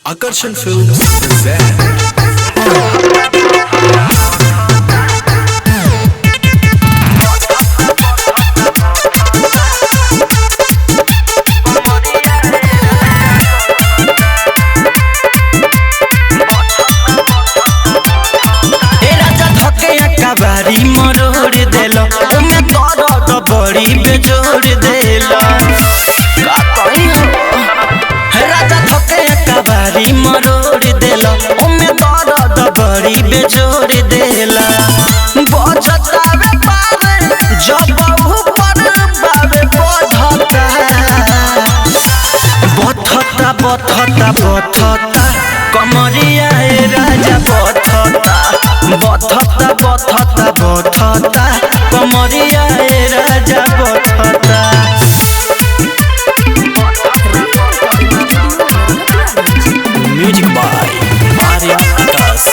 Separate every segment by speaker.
Speaker 1: Akarshan Films present.
Speaker 2: बारी मरोड़ देलो मैं दर्द बड़ी बेजोड़ देलो का कही राजा धके बारी मरोड़ देलो मैं दर्द बड़ी बेजोड़ देलो बजतावे पारे जब ऊपर बावे बथता बथता बथता कमरिया राजा बथता बथता बथता बथता कमरिया राजा बथता। म्यूजिक बाय आर्या दास।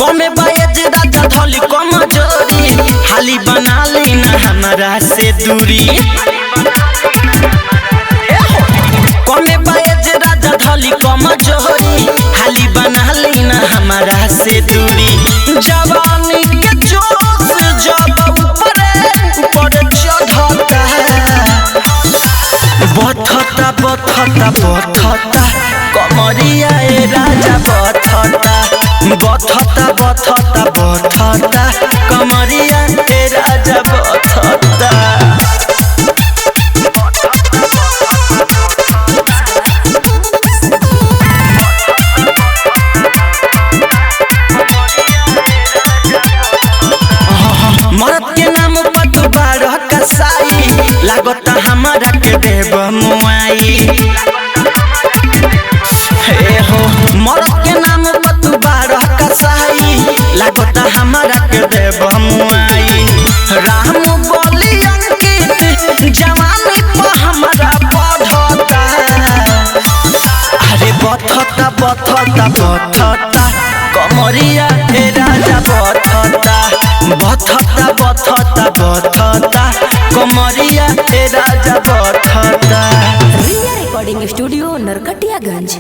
Speaker 2: कमे बायज राजा धली कमजोरी हाली बना लेना हमारा से दूरी कमे बायज राजा धली कमजोरी हाली बना लेना हमारा से दूरी जवानी के जोश जब ऊपर चढ़ता बथता बथता बथता कमरिया राजा बथता बथता बथता बथता कमरिया राजा बथता। मरद के नाम पर तू बारह कसाई लागता हमारा के देव मुआई हे हो मरद के नाम पर तू बारह कसाई लागता हमारा के देव मुआई राम बोली अंकित जवानी पर हमारा बढ़ता अरे बथता बथता बथता कमरिया राजा बथता बथता बथता बथता कमरिया राजा बथता।
Speaker 3: रिया रिकॉर्डिंग स्टूडियो नरकटियागंज।